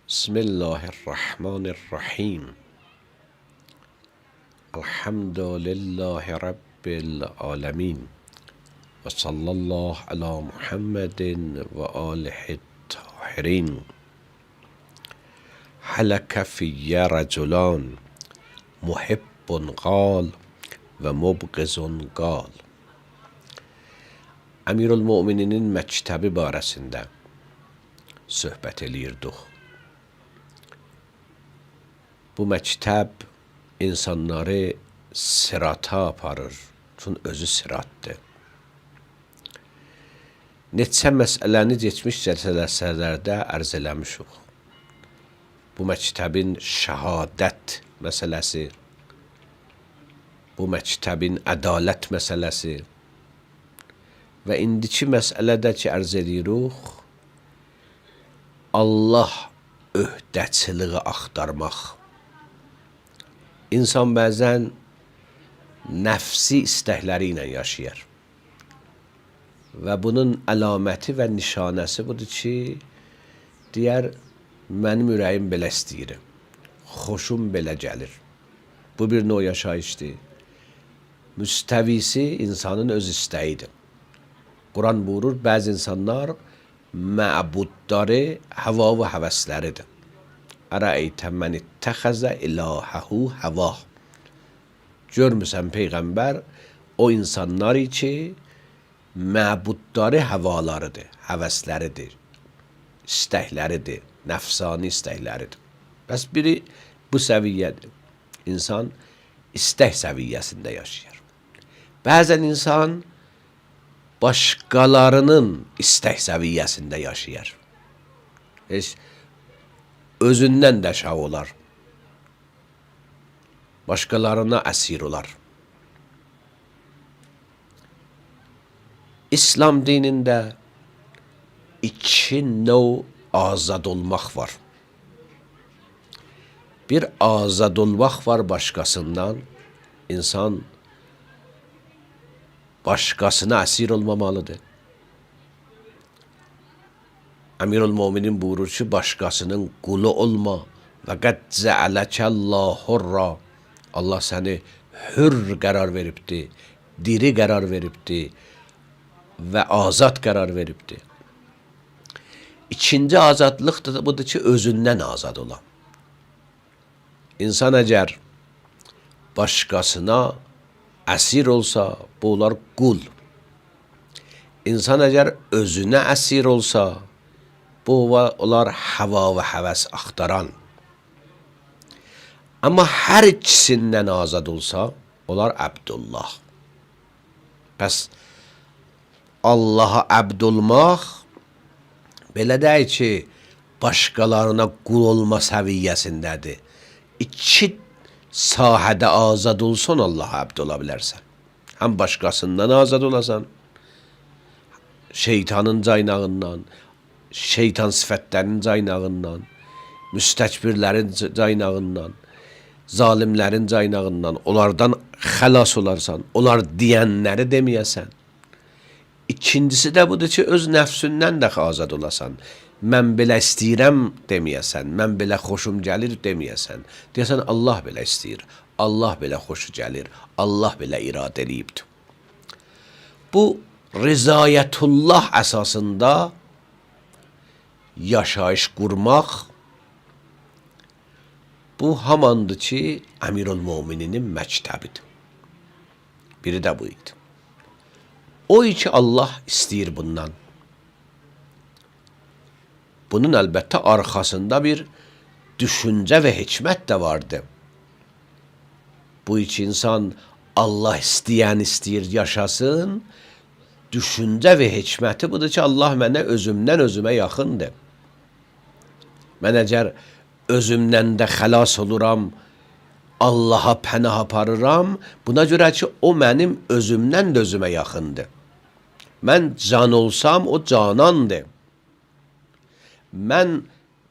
بسم الله الرحمن الرحیم. الحمد لله رب العالمین و صلی الله علی محمد و آله الطاهرین. هلک فی رجلان محب قال و مبغض قال. Əmirülmömininin məktəbi barəsində söhbət eləyirdik. Bu məktəb insanları sirata aparır. Çünki özü siratdır. Neçə məsələni keçmiş cəlsələrdə ərz eləmişik. Bu məktəbin şəhadət məsələsi, bu məktəbin ədalət məsələsi və indiki məsələdə ki ərz edirik, Allah öhdəçiliği axtarmaq. İnsan bəzən nəfsi istəkləri ilə yaşayır. Və bunun əlaməti və nişanəsi budur ki, deyər, mənim ürəyim belə istəyir, xoşum belə gəlir. Bu bir növ yaşayışdır. Müstəvisi insanın öz istəyidir. Quran buyurur, bəzi insanlar məbudları hava və həvəsləridir. Ərəytə mən ittəxəzə ilahəhu həvah. Görmüsən Peyğəmbər o insanları ki, məbudları həvalarıdır, həvəsləridir, istəkləridir, nəfsani istəkləridir. Bəs biri bu səviyyədir. İnsan istək səviyyəsində yaşayır. Bəzən insan başqalarının istək səviyyəsində yaşayır. Heç özündən də şah olar. Başqalarına əsir olar. İslam dinində iki növ azad olmaq var. Bir azad olmaq var başqasından. İnsan başqasına əsir olmamalıdır. Əmirülmöminin buyurur ki, başqasının qulu olma. Və qəd cəələkəllah hurra. Allah səni hür qərar veribdir, diri qərar veribdir və azad qərar veribdir. İkinci azadlıq da budur ki, özündən azad olan. İnsan əgər başqasına əsir olsa, bu olar qul. İnsan əgər özünə əsir olsa, bu olar həva və həvəs axtaran. Amma hər ikisindən azad olsa, olar Əbdullah. Bəs Allaha əbd olmaq belə deyil ki, başqalarına qul olma səviyyəsindədir. İki sahədə azad olsan, Allaha əbd ola bilərsən. Həm başqasından azad olasan, şeytanın caynağından, şeytan sifətlərinin caynağından, müstəkbirlərin caynağından, zalimlərin caynağından, onlardan xəlas olarsan, onlar deyənləri deməyəsən. İkincisi də budur ki, öz nəfsündən də azad olasan. Mən belə istəyirəm deməyəsən, mən belə xoşum gəlir deməyəsən. Deyəsən, Allah belə istəyir, Allah belə xoşu gəlir, Allah belə iradə edibdir. Bu, rizayətullah əsasında yaşayış qurmaq, bu hamandır ki, Əmirülmömininin məktəbidir. Biri də bu idi. O ki, Allah istəyir bundan. Bunun əlbəttə arxasında bir düşüncə və hikmət də vardı. Bu iki insan Allah istəyir yaşasın, düşüncə və hikməti budur ki, Allah mənə özümdən özümə yaxındır. Mən əgər özümdən də xəlas oluram, Allaha pənah aparıram, buna görə ki, o mənim özümdən də özümə yaxındır. Mən can olsam, o canandır. Mən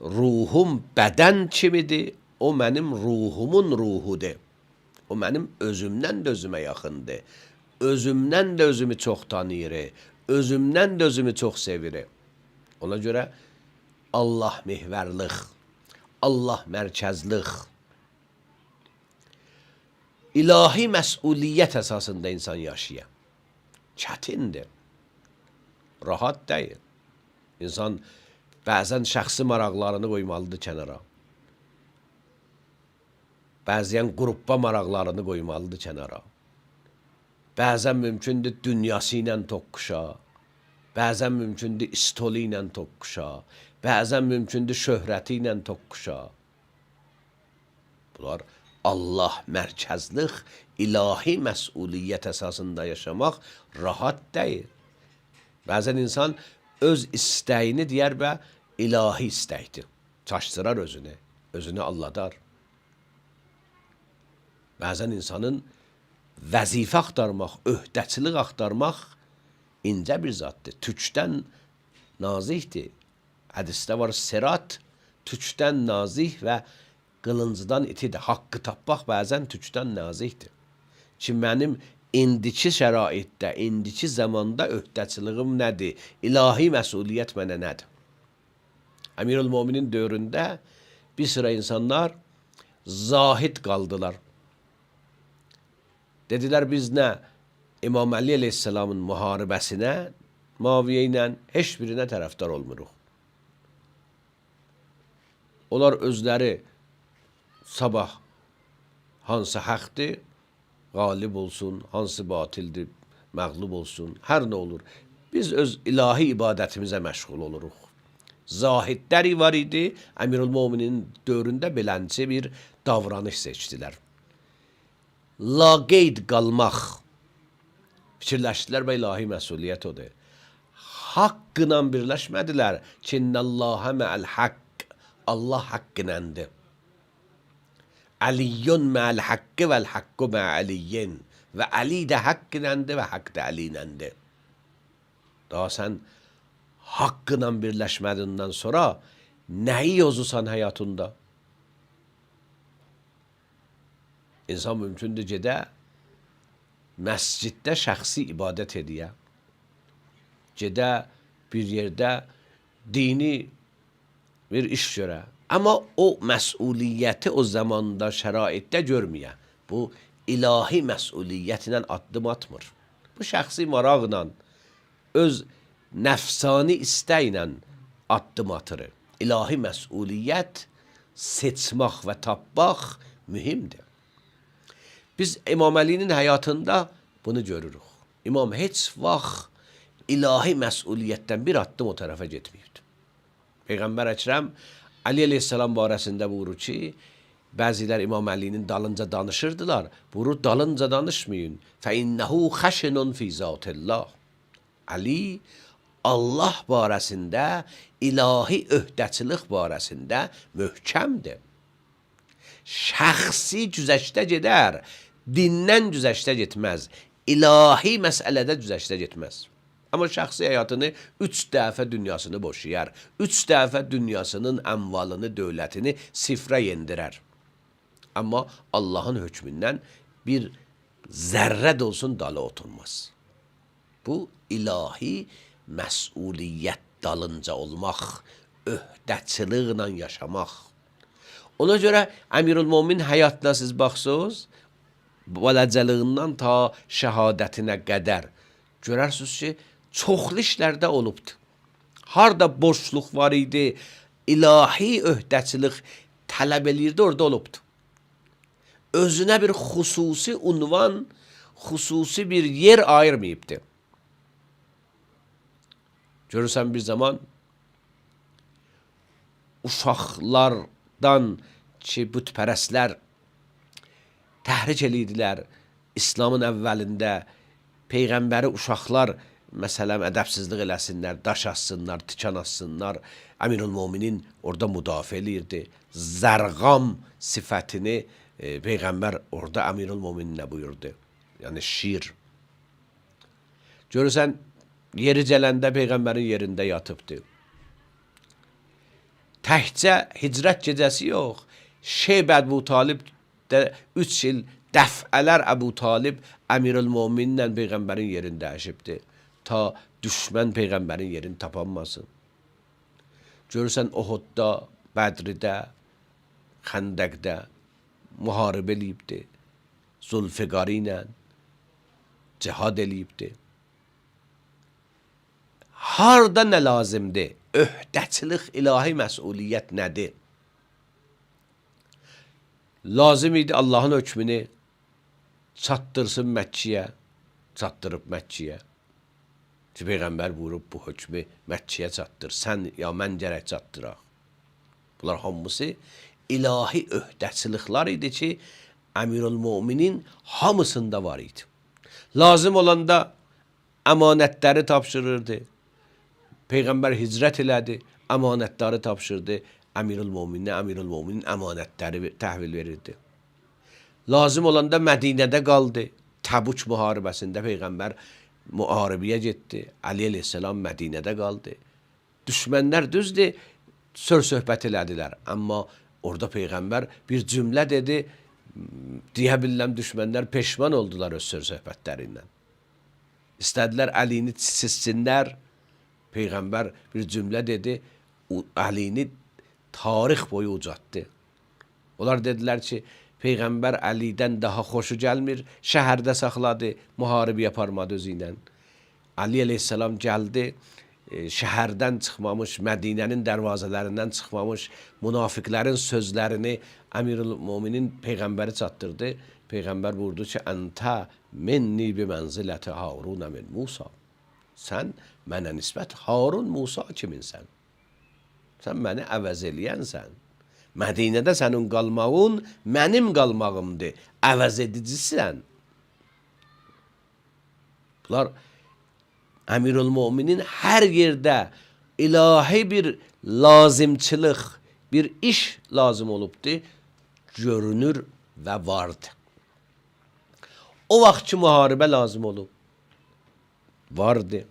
ruhum bədən kimidir, o mənim ruhumun ruhudur. O mənim özümdən də özümə yaxındır. Özümdən də özümü çox tanıyır, özümdən də özümü çox sevir. Ona görə Allah mihvərlıq, Allah mərkəzlik, ilahi məsuliyyət əsasında insan yaşayır. Çətindir, rahat deyil. İnsan bəzən şəxsi maraqlarını qoymalıdır kənara. Bəzən qruppa maraqlarını qoymalıdır kənara. Bəzən mümkündür dünyası ilə toqquşa. Bəzən mümkündür istolu ilə toqquşa. Bəzən mümkündür şöhrəti ilə toqquşa. Bunlar Allah mərkəzlik, ilahi məsuliyyət əsasında yaşamaq rahat deyil. Bəzən insan öz istəyini deyər və ilahi istəkdir. Çaşdırar özünü alladar. Bəzən insanın vəzifə axtarmaq, öhdəçilik axtarmaq incə bir zaddır. Tükdən nazikdir. Hədisdə var, sirat tükdən nazik və qılıncdan itidir. Haqqı tapmaq bəzən tükdən nazikdir. Ki mənim indiki şəraitdə, indiki zamanda öhdəçiliğim nədir? İlahi məsuliyyət mənə nədir? Əmirül-Möminin dövründə bir sıra insanlar zahid qaldılar. Dedilər, biz nə İmam Əli əleyhissalamın müharibəsinə, Muaviyyə ilə heç birinə tərəfdar olmuruq. Onlar özləri sabah hansı haqdır, qalib olsun, hansı batildir, məğlub olsun, hər nə olur. Biz öz ilahi ibadətimizə məşğul oluruq. Zahidləri var idi, Əmirül-Möminin dövründə beləncə bir davranış seçdilər. Laqeyd qalmaq, fikirləşdilər və ilahi məsuliyyət odur. Haqqla birləşmədilər ki, innəlləhə mə'əl haqq, Allah haqqınəndir. Əliyyun mə'əl haqqı vəl haqqu mə'əliyyin və Əli də haqqınəndir və haqq da Əliyinəndir. Daha sən haqqla birləşmədindən sonra nəyi yozusan həyatında? İnsan mümkündür gedə məsciddə şəxsi ibadət ediyə. Gedə bir yerdə dini bir iş görə. Amma o məsuliyyəti o zamanda, şəraitdə görməyə. Bu ilahi məsuliyyətlə addım atmır. Bu şəxsi maraqla, öz nəfsani istəklə addım atır. İlahi məsuliyyət seçmək və tapmaq mühimdir. Biz İmam Əlinin həyatında bunu görürük. İmam heç vaxt ilahi məsuliyyətdən bir addım o tərəfə getməyibdir. Peyğəmbər Əkrəm Əli əleyhissalam barəsində buyurur ki, bəzilər İmam Əlinin dalınca danışırdılar. Buyurur, dalınca danışmayın. فَاِنَّهُ خَشِنٌ فِي ذَاتِ اللّٰهِ Əli Allah barəsində, ilahi öhdəçilik barəsində möhkəmdir. Şəxsi güzəştə gedər, dindən güzəştə getməz, ilahi məsələdə güzəştə getməz. Amma şəxsi həyatını 3 dəfə dünyasını boşayar, 3 dəfə dünyasının əmvalını, dövlətini sifrə yendirər. Amma Allahın hökmündən bir zərrə də olsun dalı oturmaz. Bu ilahi məsuliyyət dalınca olmaq, öhdəçiliklə yaşamaq. Ona görə Əmirül-Mömin həyatına siz baxsınız, balacalığından ta şəhadətinə qədər görərsiniz ki, çoxlu işlərdə olubdur. Harda boşluq var idi, ilahi öhdəçilik tələb eləyirdi, orada olubdur. Özünə bir xüsusi unvan, xüsusi bir yer ayırmayıbdır. Görürsən bir zaman uşaqlardan ki, bütpərəslər təhrik edirdilər. İslamın əvvəlində Peyğəmbəri uşaqlar, məsələn, ədəbsizlik eləsinlər, daş assınlar, tikan assınlar. Əmirül-Möminin orada müdafiə edirdi. Zərqam sifətini Peyğəmbər orada Əmirül-Mömininə buyurdu. Yəni şir. Görürsən, yeri gələndə Peyğəmbərin yerində yatıbdır. Təkcə hicrət gecəsi yox, Şeyb Əbu Talib də 3 il dəfələr Əbu Talib Əmirül-Möminlə Peyğəmbərin yerində əşibdir. Ta düşmən Peyğəmbərin yerini tapanmasın. Görürsən Uhudda, Bədridə, Xəndəqdə müharibə eləyibdi. Zulfiqarı ilə cihad eləyibdi. Harda nə lazımdır? Öhdəçilik, ilahi məsuliyyət nədir? Lazım idi Allahın hökmünü çatdırsın Məkkəyə, çatdırıb Məkkəyə. Peyğəmbər buyurub bu hökmü Məkkəyə çatdır. Sən ya mən gərək çatdıraq. Bunlar hamısı ilahi öhdəçiliklər idi ki, Əmirül-Möminin hamısında var idi. Lazım olanda əmanətləri tapşırırdı. Peyğəmbər hicrət elədi, əmanətləri tapşırdı. Əmirül-Möminin əmanətləri təhvil verirdi. Lazım olanda Mədinədə qaldı. Təbuk müharibəsində Peyğəmbər müharibəyə getdi. Ali əleyhissalam Mədinədə qaldı. Düşmənlər düzdür, söhbət elədilər. Amma orada Peyğəmbər bir cümlə dedi, deyə bilirəm düşmənlər peşman oldular öz söhbətlərindən. İstədilər Əlini çizsinlər. Peyğəmbər bir cümlə dedi, Əlini tarix boyu ucatdı. Onlar dedilər ki, Peyğəmbər Əlidən daha xoşu gəlmir, şəhərdə saxladı, müharibə yaparmadı özü ilə. Ali əleyhissalam gəldi, şəhərdən çıxmamış, Mədinənin dərvazələrindən çıxmamış münafiqlərin sözlərini Əmirül-Möminin Peyğəmbəri çatdırdı. Peyğəmbər buyurdu ki, Əntə minni bi mənziləti Harun min Musa. Sən mənə nisbət Harun Musa kiminsən? Sən məni əvəz eləyənsən. Mədinədə sənin qalmağın mənim qalmağımdır. Əvəz edicisən. Bunlar Əmirül-Möminin hər yerdə ilahi bir lazımçılıq, bir iş lazım olubdur, görünür və vardı. O vaxt ki, müharibə lazım olub, vardı.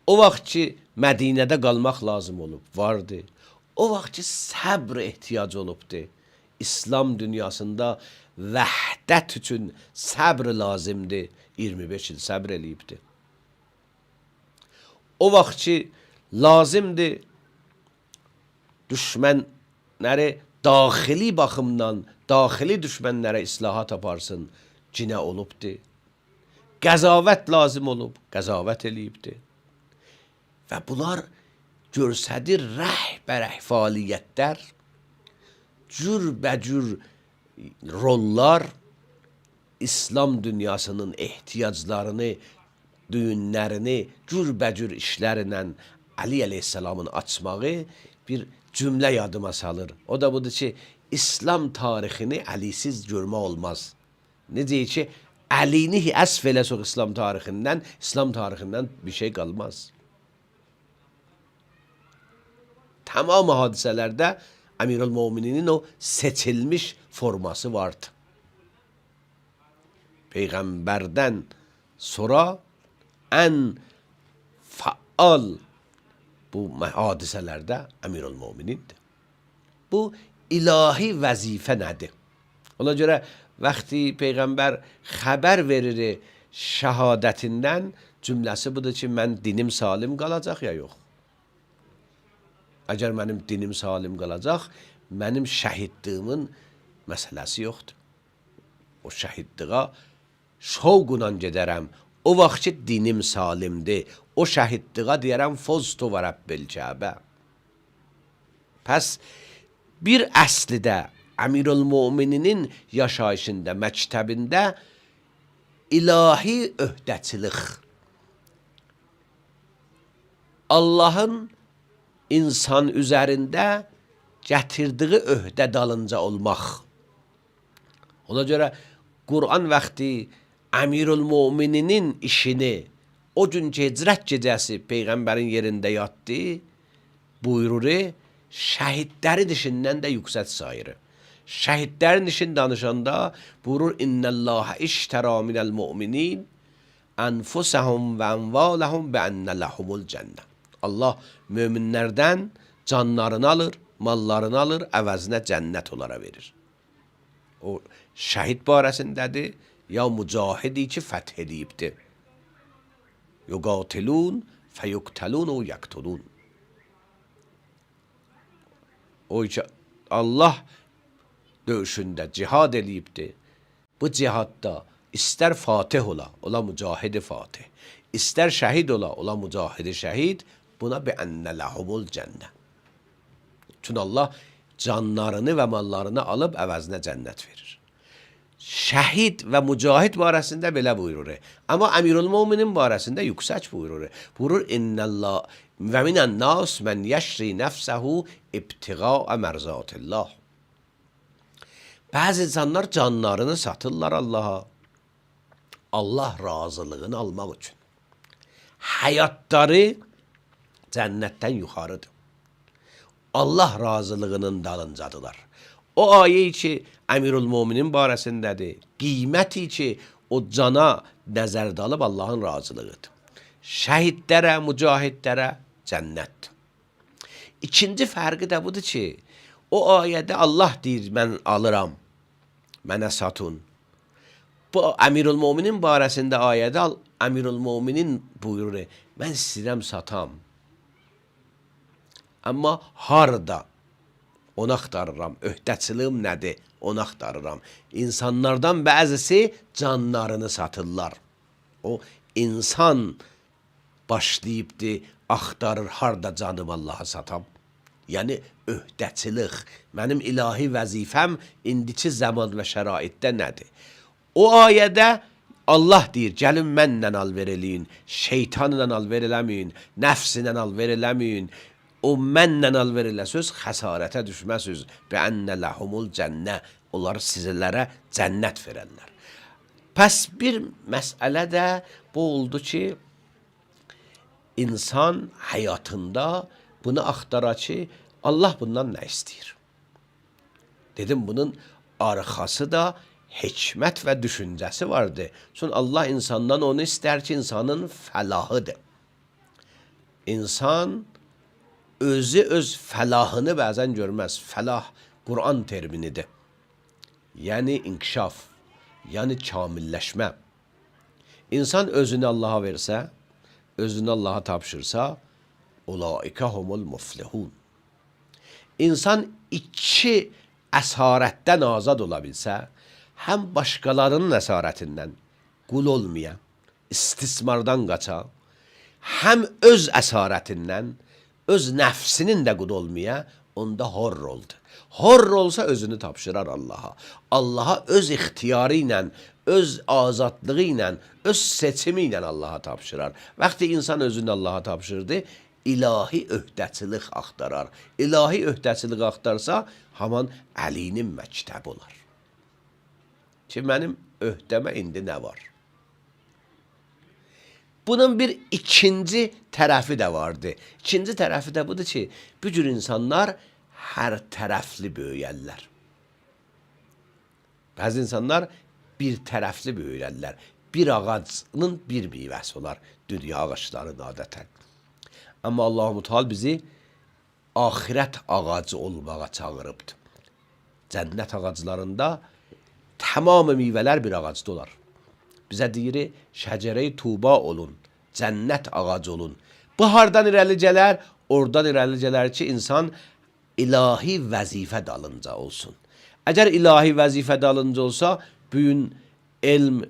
O vaxt ki, Mədinədə qalmaq lazım olub, vardı. O vaxt ki, səbr ehtiyac olubdur. İslam dünyasında vəhdət üçün səbr lazımdır. 25 il səbr eləyibdir. O vaxt ki, lazımdır düşmənləri daxili baxımdan, daxili düşmənlərə islahat aparsın, cinə olubdur. Qəzavət lazım olub, qəzavət eləyibdir. Və bunlar görsədir rəhbərək fəaliyyətlər, cürbəcür rollar, İslam dünyasının ehtiyaclarını, düyünlərini cürbəcür işlərlə Ali əleyhissalamın açmağı bir cümlə yadıma salır. O da budur ki, İslam tarixini Əlisiz görmək olmaz. Necə ki, Əlini əsf eləsək İslam tarixindən bir şey qalmaz. Tamam hadisələrdə Əmirül-Möminin o seçilmiş forması vardı. Peyğəmbərdən sonra ən faal bu hadisələrdə Əmirül-Möminindir. Bu ilahi vəzifə nədir? Ona görə vaxtı Peyğəmbər xəbər verir şəhadətindən, cümləsi budur ki, mən dinim salim qalacaq ya yox. Əgər mənim dinim salim qalacaq, mənim şəhidliyimin məsələsi yoxdur. O şəhidliyə şovqla gedərəm. O vaxt ki, dinim salimdir. O şəhidliyə deyərəm, foztu və Rəbbil Kəbə. Pəs, bir əslidə Əmirül-Möminin yaşayışında, məktəbində ilahi öhdəçilik, Allahın insan üzərində gətirdiyi öhdə dalınca olmaq. Ona görə Qur'an vaxtı Əmirül-Möminin işini o gün hicrət gecəsi Peyğəmbərin yerində yatdı, buyurur, şəhidlərin işindən də yüksək sayırı. Şəhidlərin işini danışanda buyurur, İnnəllâhə iştərâ minəl-möminin ənfusəhum və ənvələhum və ənnə ləhumul cənnə. Allah möminlərdən canlarını alır, mallarını alır, əvəzinə cənnət onlara verir. O şəhid barəsindədir, ya mücahidi ki, fəth edibdir. Yuqatilun fəyuqtəlun və yəqtulun. O ki, Allah döyüşündə cihad eləyibdir. Bu cihadda istər fatih ola mücahid fatih. İstər şəhid ola mücahid şəhid. Buna bi enne lahumul cənnə. Çünki Allah canlarını və mallarını alıb əvəzinə cənnət verir. Şəhid və mücahid barəsində belə buyurur. Amma Əmirül Möminin barəsində yüksək buyurur. Buyurur innəllah və minən nas mən yəşri nəfsəhu ibtiğa'a mərzatillah. Bəzi insanlar canlarını satırlar Allaha. Allah razılığını almaq üçün. Həyatları cənnətdən yuxarıdır. Allah razılığının dalıncadılar. O ayə ki, Əmirül Möminin barəsindədir. Qiyməti ki, o cana nəzərdə alıb Allahın razılığıdır. Şəhidlərə, mücahidlərə cənnət. İkinci fərqi də budur ki, o ayədə Allah deyir, mən alıram, mənə satun. Bu Əmirül Möminin barəsində ayədə Əmirül Möminin buyurur, mən istəyirəm satam. Amma harda? Onu axtarıram. Öhdəçiliyim nədir? Onu axtarıram. İnsanlardan bəzisi canlarını satırlar. O insan başlayıbdır, axtarır, harda canım Allaha satam. Yəni öhdəçilik. Mənim ilahi vəzifəm indiki zaman və şəraitdə nədir? O ayədə Allah deyir, gəlin mənlə alver eləyin, şeytanla alver eləməyin, nəfsinlə alver eləməyin. O mənlə alver eləsöz, xəsarətə düşməsöz. Bəənnə ləhumul cənnə. Onlar sizlərə cənnət verərlər. Pəs bir məsələ də bu oldu ki, insan həyatında bunu axtara ki, Allah bundan nə istəyir? Dedim, bunun arxası da hikmət və düşüncəsi vardı. Çünki Allah insandan onu istər ki, insanın fəlahıdır. İnsan özü öz fəlahını bəzən görməz. Fəlah Quran terminidir. Yəni inkişaf, yəni kamilləşmə. İnsan özünü Allaha versə, özünü Allaha tapşırsa, ulaikə humul muflihun. İnsan iki əsarətdən azad ola bilsə, həm başqalarının əsarətindən qul olmaya, istismardan qaça, həm öz əsarətindən, öz nəfsinin də qul olmaya, onda horr oldu. Horr olsa özünü tapşırar Allaha. Allaha öz ixtiyarı ilə, öz azadlığı ilə, öz seçimi ilə Allaha tapşırar. Vaxtı insan özünü Allaha tapşırdı, ilahi öhdəçilik axtarar. İlahi öhdəçilik axtarsa, haman Əlinin məktəbi olar. Ki, mənim öhdəmə indi nə var? Bunun bir ikinci tərəfi də vardı. İkinci tərəfi də budur ki, bu cür insanlar hər tərəfli böyüyərlər. Bəzi insanlar bir tərəfli böyüyərlər. Bir ağacının bir meyvəsi olar. Dünya ağaçların adətən. Amma Allah-u Teala bizi axirət ağacı olmağa çağırıbdır. Cənnət ağaclarında tamamı meyvələr bir ağacda olar. Bizə deyir, şəcərə-i tuba olun, cənnət ağacı olun. Bu hardan irəli gələr? Oradan irəli gələr ki, insan ilahi vəzifə dalınca olsun. Əgər ilahi vəzifə dalınca olsa, büyün elm,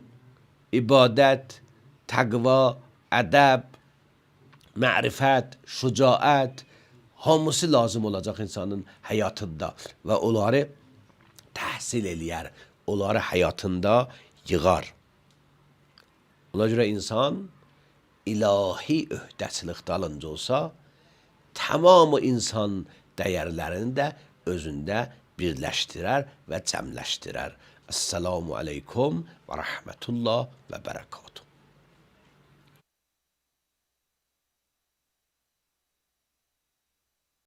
ibadət, təqva, ədəb, mərifət, şücaət, hamısı lazım olacaq insanın həyatında və onları təhsil eləyər, onları həyatında yığar. Ona görə insan ilahi öhdəçilik dalınca olsa, tamamı insan dəyərlərini də özündə birləşdirər və cəmləşdirər. Esselamu aleykum və rəhmətullah və bərəkatuhu.